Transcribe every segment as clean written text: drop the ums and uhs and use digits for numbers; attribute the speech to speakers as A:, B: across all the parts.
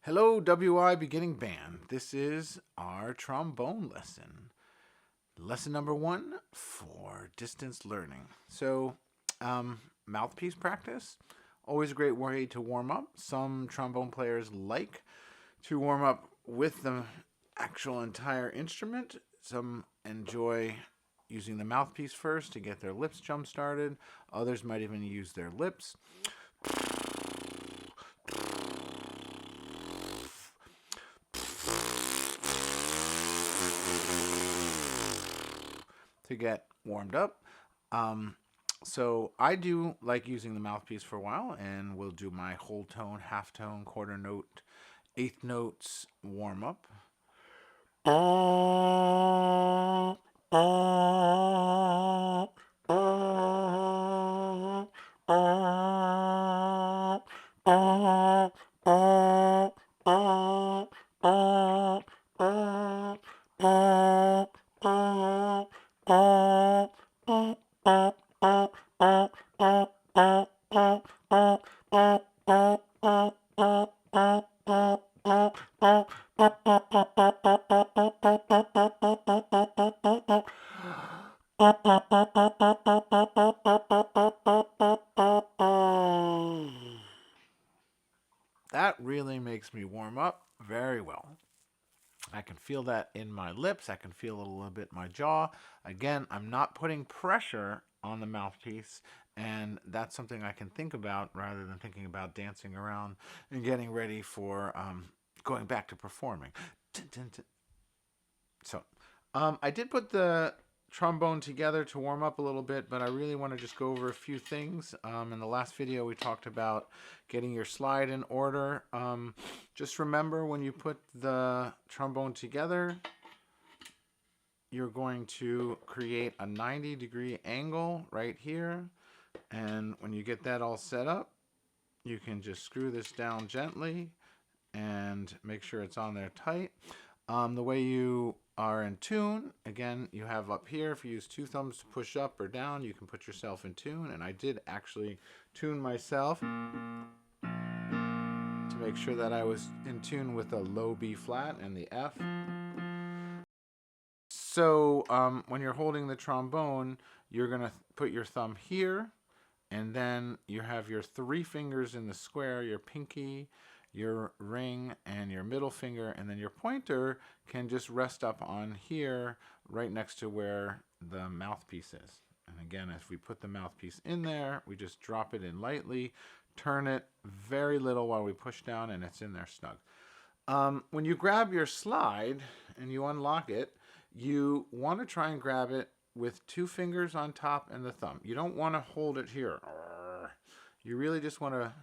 A: Hello, WI Beginning Band. This is our trombone lesson. Lesson number 1 for distance learning. Mouthpiece practice. Always a great way to warm up. Some trombone players like to warm up with the actual entire instrument. Some enjoy using the mouthpiece first to get their lips jump started. Others might even use their lips. To get warmed up. So I do like using the mouthpiece for a while, and we'll do my whole tone, half tone, quarter note, eighth notes warm up. That really makes me warm up very well. I can feel that in my lips. I can feel it a little bit in my jaw. Again, I'm not putting pressure on the mouthpiece, and that's something I can think about rather than thinking about dancing around and getting ready for going back to performing. I did put the trombone together to warm up a little bit, but I really want to just go over a few things. In the last video, we talked about getting your slide in order. Just remember, when you put the trombone together, you're going to create a 90-degree angle right here. And when you get that all set up, you can just screw this down gently and make sure it's on there tight. The way you are in tune, again, you have up here, if you use two thumbs to push up or down, you can put yourself in tune. And I did actually tune myself to make sure that I was in tune with a low B flat and the F. So when you're holding the trombone, you're going to put your thumb here, and then you have your 3 fingers in the square, your pinky, your ring, and your middle finger, and then your pointer can just rest up on here right next to where the mouthpiece is. And again, if we put the mouthpiece in there, we just drop it in lightly, turn it very little while we push down, and it's in there snug. When you grab your slide and you unlock it, you want to try and grab it with 2 fingers on top and the thumb. You don't want to hold it here. You really just want to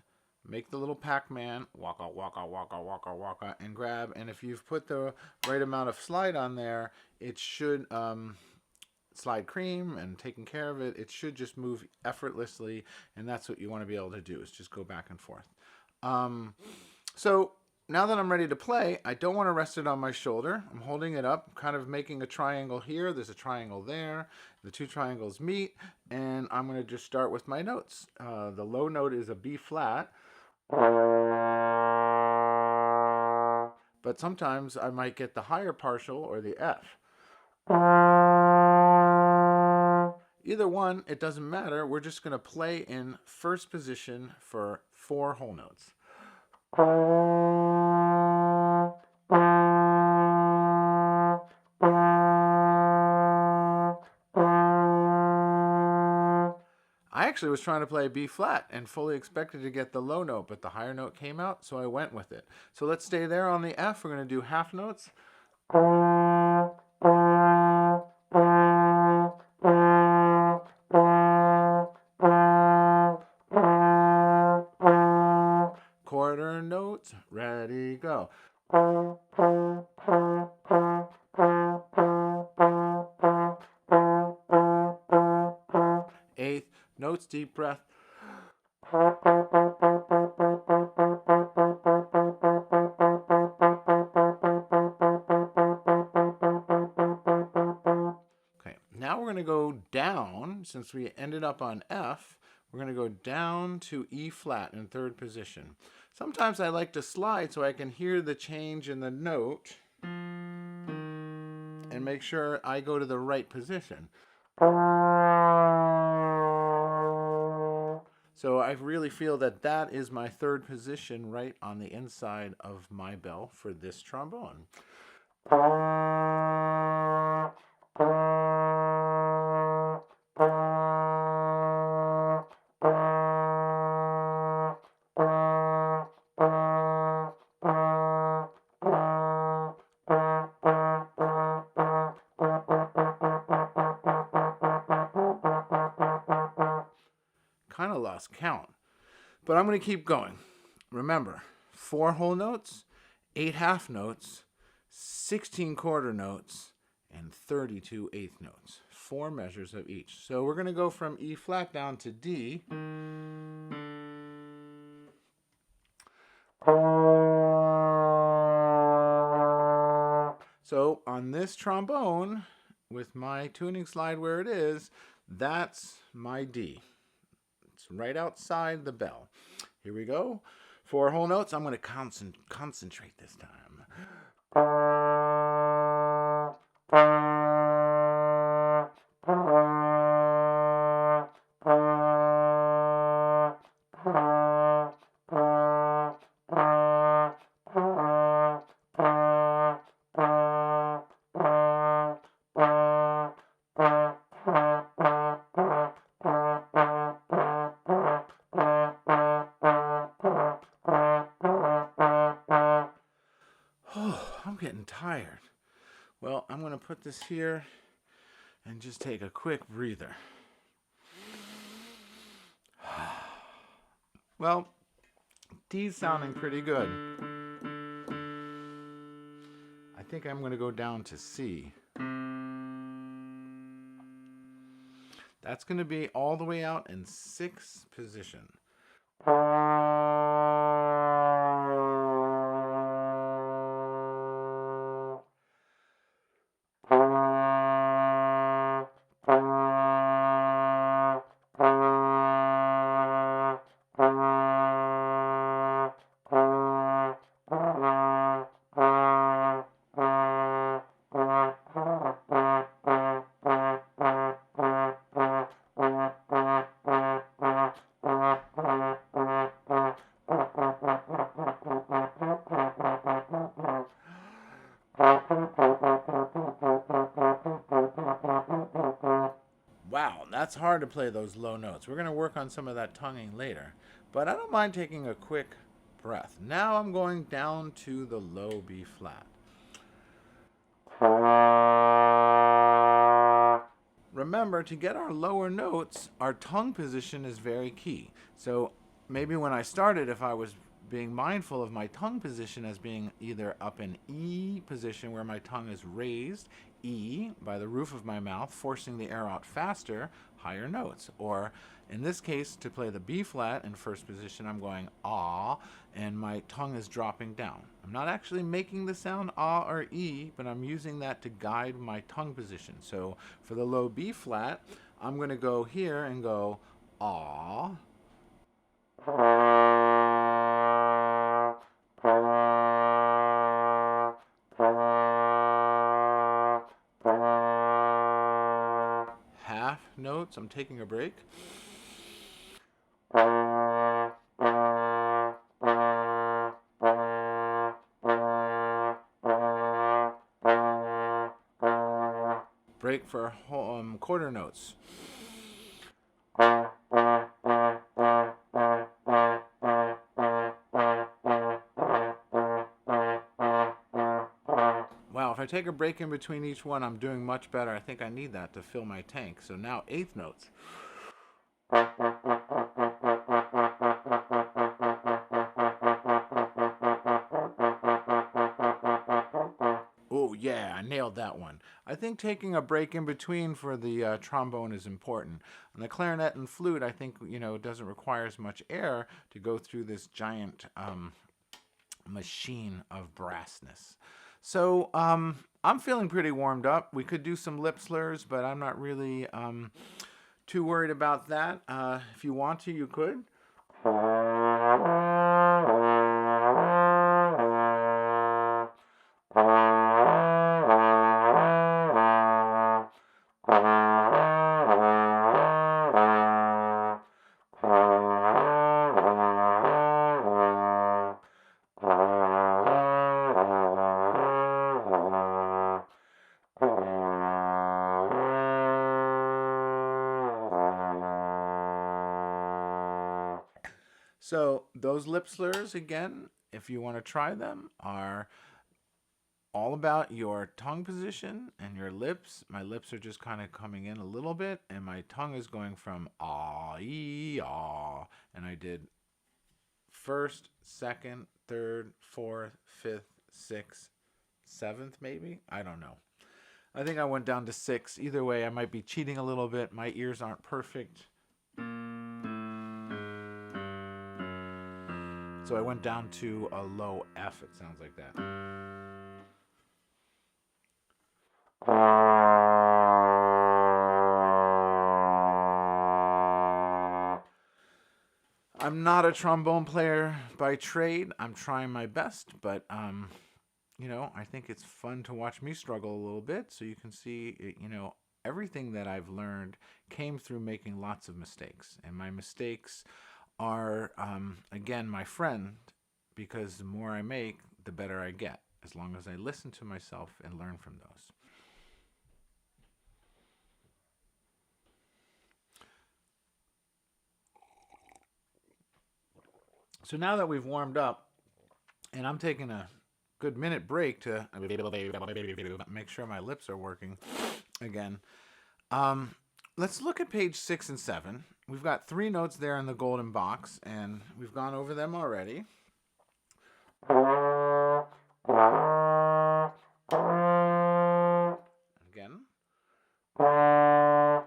A: make the little Pac-Man, waka, waka, waka, waka, waka, and grab. And if you've put the right amount of slide on there, it should, slide cream and taking care of it, it should just move effortlessly. And that's what you want to be able to do, is just go back and forth. So now that I'm ready to play, I don't want to rest it on my shoulder. I'm holding it up, kind of making a triangle here. There's a triangle there. The 2 triangles meet, and I'm going to just start with my notes. The low note is a B flat. But sometimes I might get the higher partial or the F. Either one, it doesn't matter. We're just going to play in first position for 4 whole notes. I actually was trying to play B flat and fully expected to get the low note, but the higher note came out, so I went with it. So let's stay there on the F. We're going to do half notes. Quarter notes, ready, go. Eighth notes, deep breath. Okay, now we're going to go down. Since we ended up on F, we're going to go down to E flat in third position. Sometimes I like to slide so I can hear the change in the note and make sure I go to the right position. So I really feel that that is my third position right on the inside of my bell for this trombone. Kind of lost count, but I'm going to keep going. Remember, 4 whole notes, 8 half notes, 16 quarter notes, and 32 eighth notes. 4 measures of each. So we're going to go from E flat down to D. So on this trombone, with my tuning slide where it is, that's my D. It's right outside the bell. Here we go. 4 whole notes. I'm going to concentrate this time. I'm getting tired. Well, I'm going to put this here and just take a quick breather. Well, D's sounding pretty good. I think I'm going to go down to C. That's going to be all the way out in 6th position. Wow, that's hard to play those low notes. We're going to work on some of that tonguing later. But I don't mind taking a quick breath. Now I'm going down to the low B flat. Remember, to get our lower notes, our tongue position is very key. So maybe when I started, if I was being mindful of my tongue position as being either up in E position where my tongue is raised, E, by the roof of my mouth, forcing the air out faster, higher notes. Or in this case, to play the B flat in first position, I'm going ah, and my tongue is dropping down. I'm not actually making the sound ah or E, but I'm using that to guide my tongue position. So for the low B flat, I'm going to go here and go ah. Half notes, I'm taking a break. Break for quarter notes. Wow, if I take a break in between each one, I'm doing much better. I think I need that to fill my tank. So now eighth notes. Oh yeah, I nailed that one. I think taking a break in between for the trombone is important. On the clarinet and flute, I think, it doesn't require as much air to go through this giant machine of brassness. So I'm feeling pretty warmed up. We could do some lip slurs, but I'm not really too worried about that. If you want to, you could. So those lip slurs, again, if you want to try them, are all about your tongue position and your lips. My lips are just kind of coming in a little bit, and my tongue is going from ah, ee, ah. And I did first, second, third, fourth, fifth, sixth, seventh, maybe? I don't know. I think I went down to 6. Either way, I might be cheating a little bit. My ears aren't perfect. So I went down to a low F. It sounds like that. I'm not a trombone player by trade. I'm trying my best, but you know, I think it's fun to watch me struggle a little bit, so you can see, you know, everything that I've learned came through making lots of mistakes, and my mistakes are again my friend, because the more I make, the better I get, as long as I listen to myself and learn from those. So now that we've warmed up, and I'm taking a good minute break to make sure my lips are working again, let's look at page 6 and 7. We've got 3 notes there in the golden box, and we've gone over them already. Again. I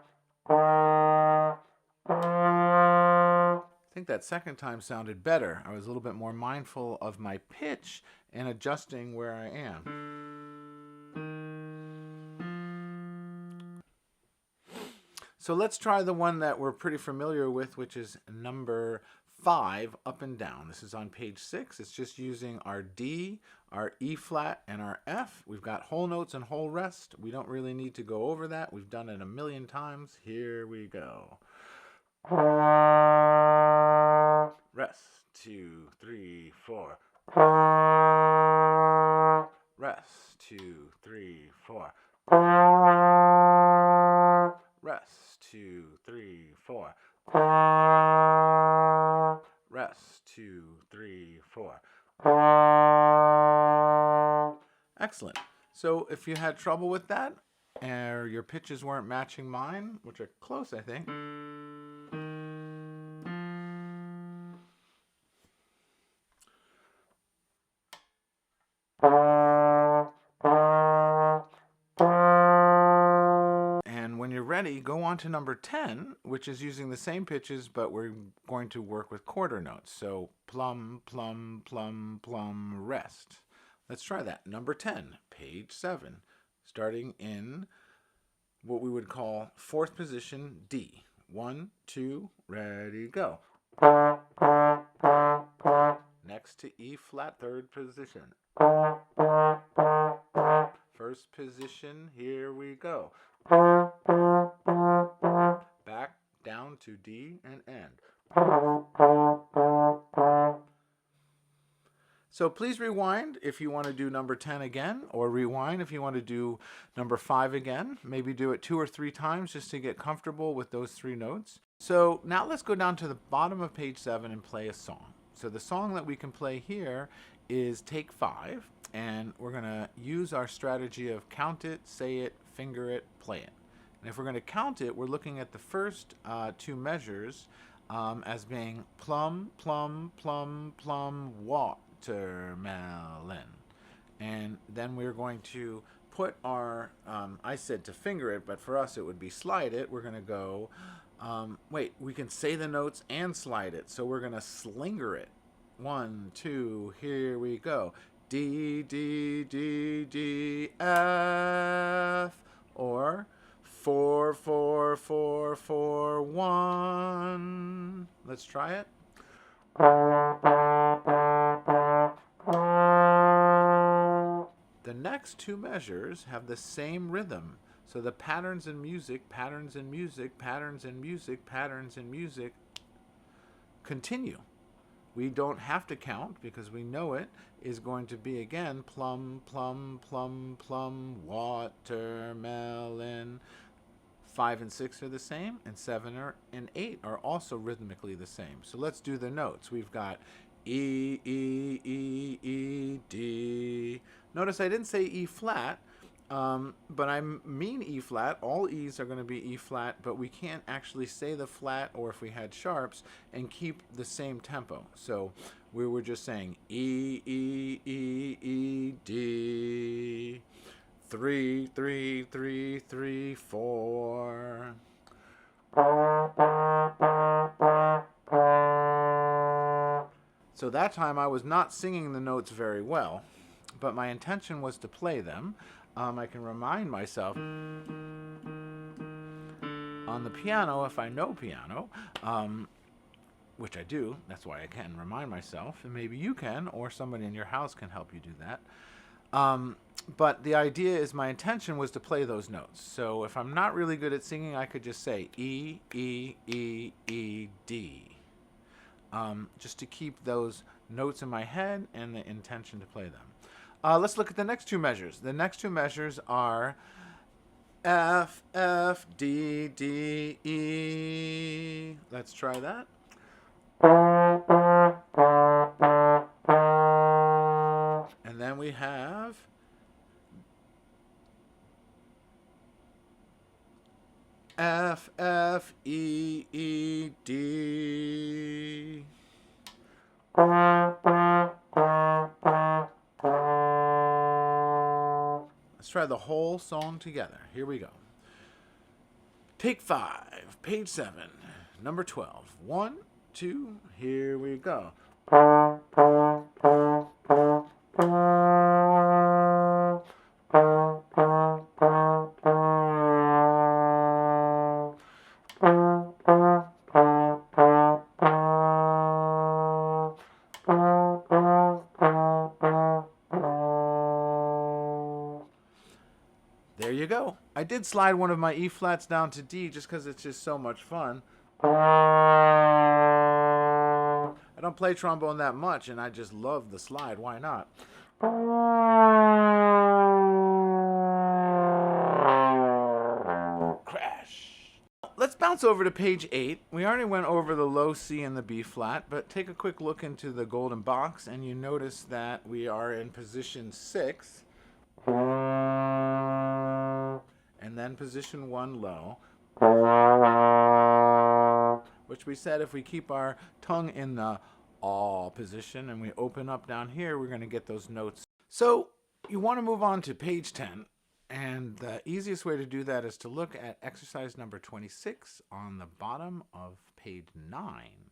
A: think that second time sounded better. I was a little bit more mindful of my pitch and adjusting where I am. So let's try the one that we're pretty familiar with, which is number 5, up and down. This is on page 6. It's just using our D, our E flat, and our F. We've got whole notes and whole rest. We don't really need to go over that. We've done it a million times. Here we go. Rest, 2, 3, 4. Rest, 2, 3, 4. Rest, 2, 3, 4. Rest, 2, 3, 4. Excellent. So if you had trouble with that, or your pitches weren't matching mine, which are close, I think. And when you're ready, go on to number 10, which is using the same pitches, but we're going to work with quarter notes. So plum, plum, plum, plum, rest. Let's try that. Number 10, page 7, starting in what we would call 4th position, D. 1, 2, ready, go. Next to E flat, 3rd position. 1st position, here we go. Back down to D and end. So please rewind if you want to do number 10 again, or rewind if you want to do number 5 again. Maybe do it 2 or 3 times just to get comfortable with those 3 notes. So now let's go down to the bottom of page 7 and play a song. So the song that we can play here is Take 5, and we're going to use our strategy of count it, say it, finger it, play it. And if we're going to count it, we're looking at the first 2 measures as being plum, plum, plum, plum, watermelon. And then we're going to put our, I said to finger it, but for us it would be slide it. We're going to go, we can say the notes and slide it. So we're going to slinger it. 1, 2, here we go. D, D, D, D, F. Or 4, 4, 4, 4, 1. Let's try it. The next 2 measures have the same rhythm. So the patterns in music, patterns in music, patterns in music, patterns in music continue. We don't have to count because we know it is going to be, again, plum, plum, plum, plum, watermelon. 5 and 6 are the same, and 7 and 8 are also rhythmically the same. So let's do the notes. We've got E, E, E, E, D. Notice I didn't say E flat, but I mean E flat. All E's are going to be E flat, but we can't actually say the flat, or if we had sharps, and keep the same tempo. So we were just saying E, E, E, E, D. 3, 3, 3, 3, 4. So that time I was not singing the notes very well, but my intention was to play them. I can remind myself on the piano, if I know piano, which I do, that's why I can remind myself, and maybe you can, or somebody in your house can help you do that. But the idea is my intention was to play those notes. So if I'm not really good at singing, I could just say E, E, E, E, D. Just to keep those notes in my head and the intention to play them. Let's look at the next two measures. The next two measures are F, F, D, D, E. Let's try that. And then we have F, F, E, E, D. Let's try the whole song together. Here we go. Take 5, page 7, number 12. 1, 2, here we go. There you go. I did slide one of my E flats down to D just because it's just so much fun. I don't play trombone that much, and I just love the slide. Why not? Crash. Let's bounce over to page 8. We already went over the low C and the B flat, but take a quick look into the golden box, and you notice that we are in position 6. And then position 1 low, which we said if we keep our tongue in the ah position and we open up down here, we're going to get those notes. So you want to move on to page 10, and the easiest way to do that is to look at exercise number 26 on the bottom of page 9.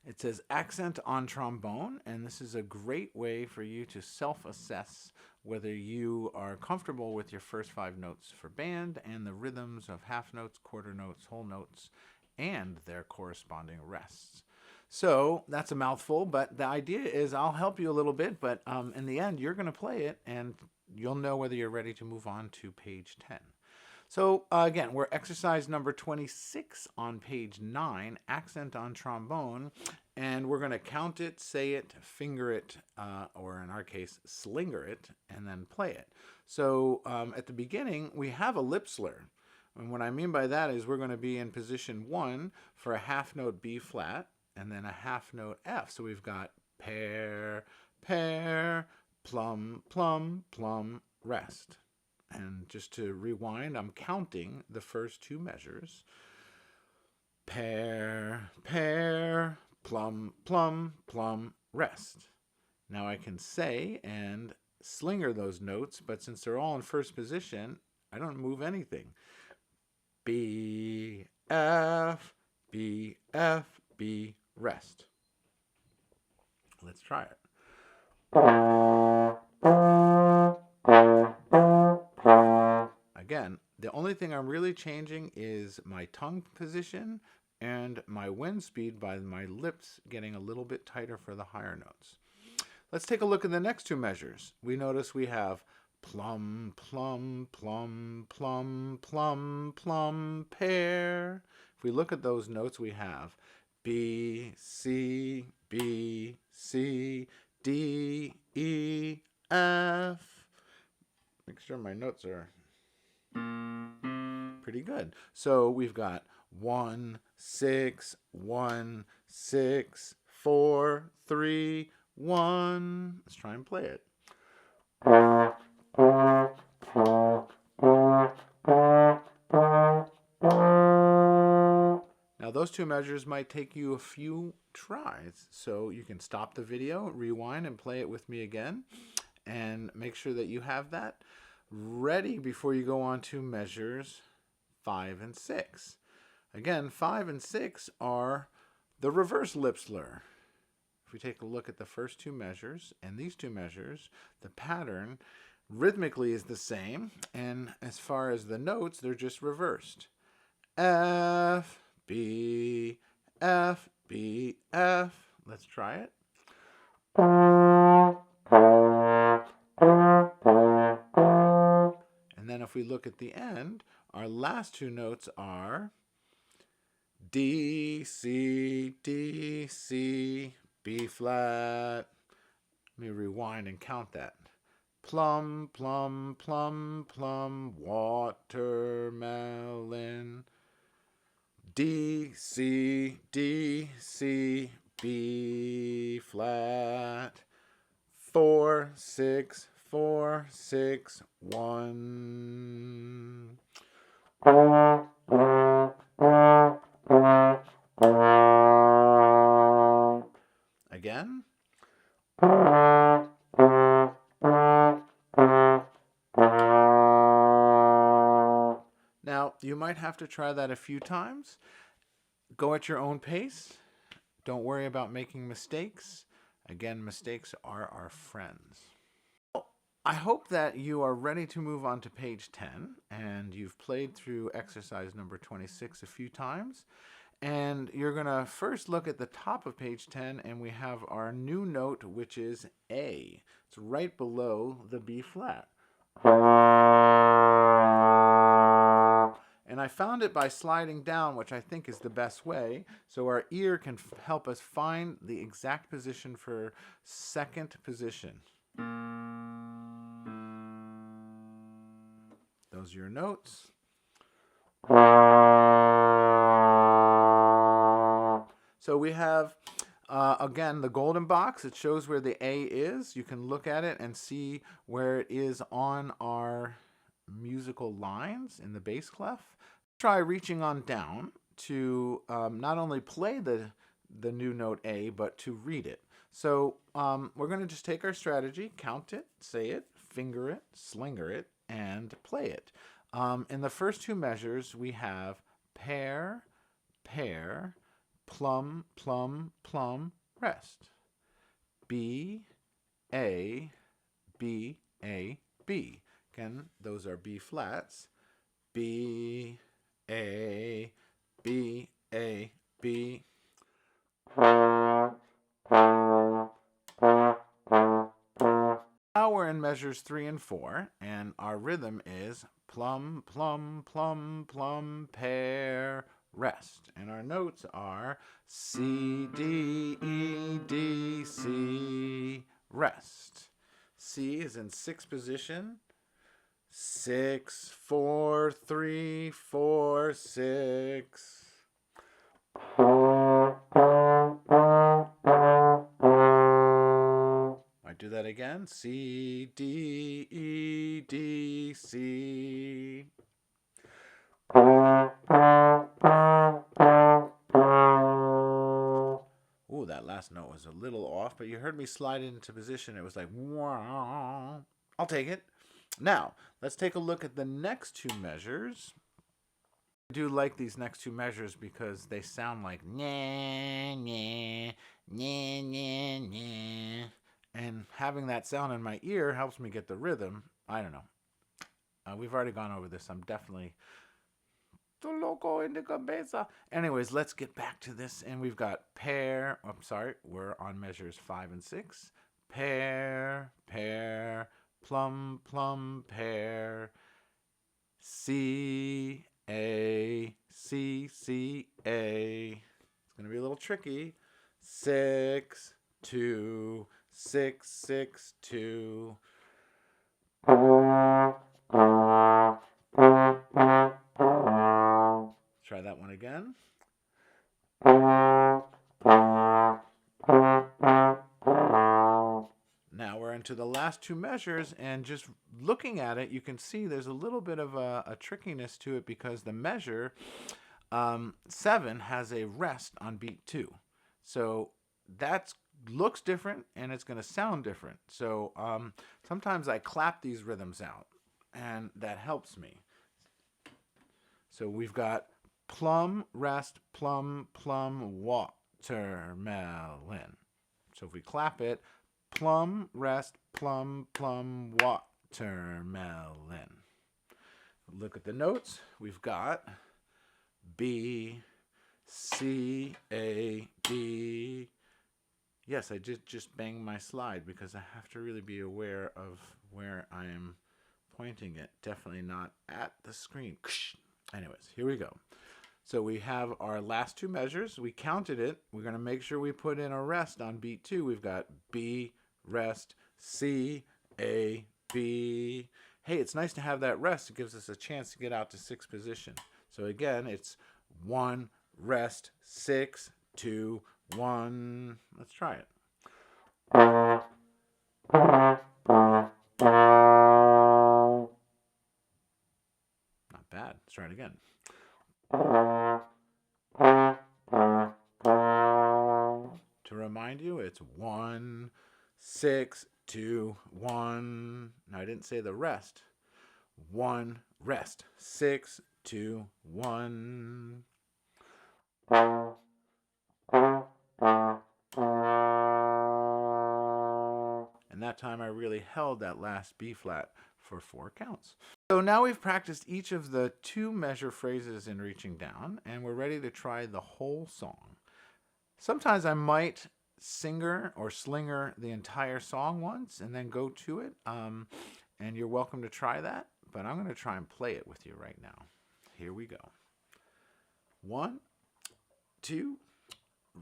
A: It says accent on trombone, and this is a great way for you to self-assess whether you are comfortable with your first 5 notes for band and the rhythms of half notes, quarter notes, whole notes, and their corresponding rests. So that's a mouthful, but the idea is I'll help you a little bit, but in the end, you're going to play it, and you'll know whether you're ready to move on to page 10. So again, we're exercise number 26 on page 9, accent on trombone, and we're going to count it, say it, finger it, or in our case, slinger it, and then play it. So at the beginning, we have a lip slur. And what I mean by that is we're going to be in position 1 for a half note B flat, and then a half note F. So we've got pair, pair, plum, plum, plum, rest. And just to rewind, I'm counting the first 2 measures. Pair, pair, plum, plum, plum, rest. Now I can say and slinger those notes, but since they're all in first position, I don't move anything. B, F, B, F, B, rest. Let's try it. Again, the only thing I'm really changing is my tongue position and my wind speed by my lips getting a little bit tighter for the higher notes. Let's take a look at the next 2 measures. We notice we have plum, plum, plum, plum, plum, plum, pair. If we look at those notes, we have B, C, B, C, D, E, F. Make sure my notes are Pretty good. So we've got 1, 6, 1, 6, 4, 3, 1. Let's try and play it. Now those two measures might take you a few tries, so you can stop the video, rewind, and play it with me again, and make sure that you have that ready before you go on to measures 5 and 6. Again, 5 and 6 are the reverse lip slur. If we take a look at the first two measures and these two measures, the pattern rhythmically is the same, and as far as the notes, they're just reversed. F, B, F, B, F. Let's try it. And then if we look at the end, our last two notes are D, C, D, C, B flat. Let me rewind and count that. Plum, plum, plum, plum, watermelon. D, C, D, C, B flat. 4, 6, 4, 6, 1. Again. Now, you might have to try that a few times. Go at your own pace. Don't worry about making mistakes. Again, mistakes are our friends. I hope that you are ready to move on to page 10, and you've played through exercise number 26 a few times. And you're going to first look at the top of page 10, and we have our new note, which is A. It's right below the B flat. And I found it by sliding down, which I think is the best way, so our ear can help us find the exact position for second position. Those are your notes. So we have, again, the golden box. It shows where the A is. You can look at it and see where it is on our musical lines in the bass clef. Try reaching on down to not only play the new note A, but to read it. So we're going to just take our strategy, count it, say it, finger it, slinger it, and play it. In the first two measures, we have pair, pair, plum, plum, plum, rest. B, A, B, A, B. Again, those are B flats. B, A, B, A, B. Now we're in measures 3 and 4, and our rhythm is plum, plum, plum, plum, pair, rest. And our notes are C, D, E, D, C, rest. C is in 6th position. 6, 4, 3, 4, 6. I do that again. C, D, E, D, C. Ooh, that last note was a little off, but you heard me slide into position. It was like, wow. I'll take it. Now, let's take a look at the next two measures. I do like these next two measures because they sound like nyeh, nyeh, nyeh, nyeh, nyeh. And having that sound in my ear helps me get the rhythm. I don't know. We've already gone over this. I'm definitely too loco in the cabeza. Anyways, let's get back to this. And we've got pair. I'm sorry. We're on measures 5 and 6. Pair, pair, plum, plum, pair. C, A, C, C, A. It's going to be a little tricky. 6, 2, 6, 6, 2. that one again. Now we're into the last two measures, and just looking at it, you can see there's a little bit of a trickiness to it because the measure 7 has a rest on beat 2. So that looks different, and it's going to sound different. So sometimes I clap these rhythms out, and that helps me. So we've got plum, rest, plum, plum, watermelon. So if we clap it, plum, rest, plum, plum, watermelon. Look at the notes. We've got B, C, A, B. Yes, I just banged my slide because I have to really be aware of where I am pointing it. Definitely not at the screen. Anyways, here we go. So we have our last two measures. We counted it. We're going to make sure we put in a rest on beat 2. We've got B, rest, C, A, B. Hey, it's nice to have that rest. It gives us a chance to get out to 6th position. So again, it's 1, rest, 6, 2, 1. Let's try it. Not bad. Let's try it again. To remind you, it's 1, 6, 2, 1. Now, I didn't say the rest. 1, rest. 6, 2, 1. And that time I really held that last B flat for 4 counts. So now we've practiced each of the 2 measure phrases in reaching down, and we're ready to try the whole song. Sometimes I might singer or slinger the entire song once and then go to it, and you're welcome to try that, but I'm going to try and play it with you right now. Here we go. 1, 2,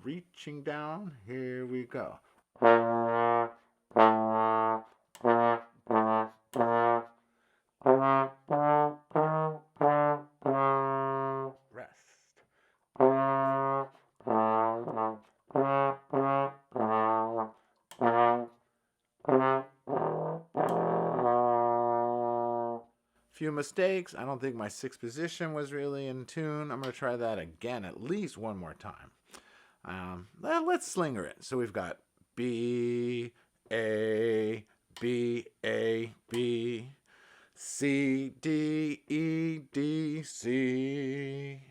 A: reaching down, here we go. Few mistakes. I don't think my 6th position was really in tune. I'm going to try that again at least one more time. Let's slinger it. So we've got B, A, B, A, B, C, D, E, D, C,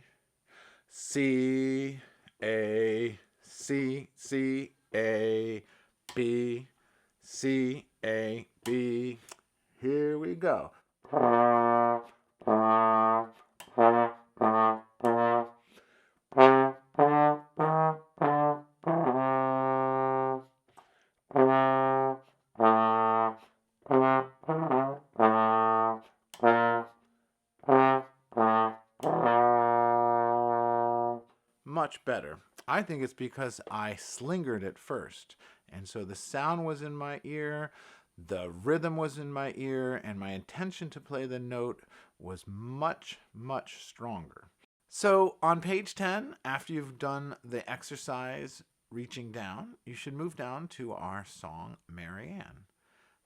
A: C, A, C, C, A, B, C, A, B. Here we go. Much better. I think it's because I slingered it first. And so the sound was in my ear, the rhythm was in my ear, and my intention to play the note was much, much stronger. So on page 10, after you've done the exercise reaching down, you should move down to our song, Marianne.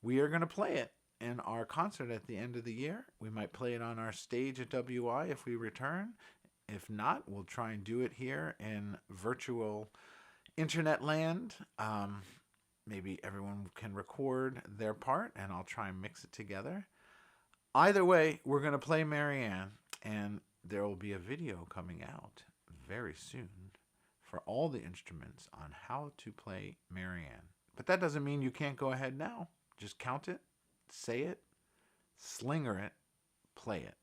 A: We are going to play it in our concert at the end of the year. We might play it on our stage at WI if we return. If not, we'll try and do it here in virtual internet land. Maybe everyone can record their part, and I'll try and mix it together. Either way, we're going to play Marianne, and there will be a video coming out very soon for all the instruments on how to play Marianne. But that doesn't mean you can't go ahead now. Just count it, say it, slinger it, play it.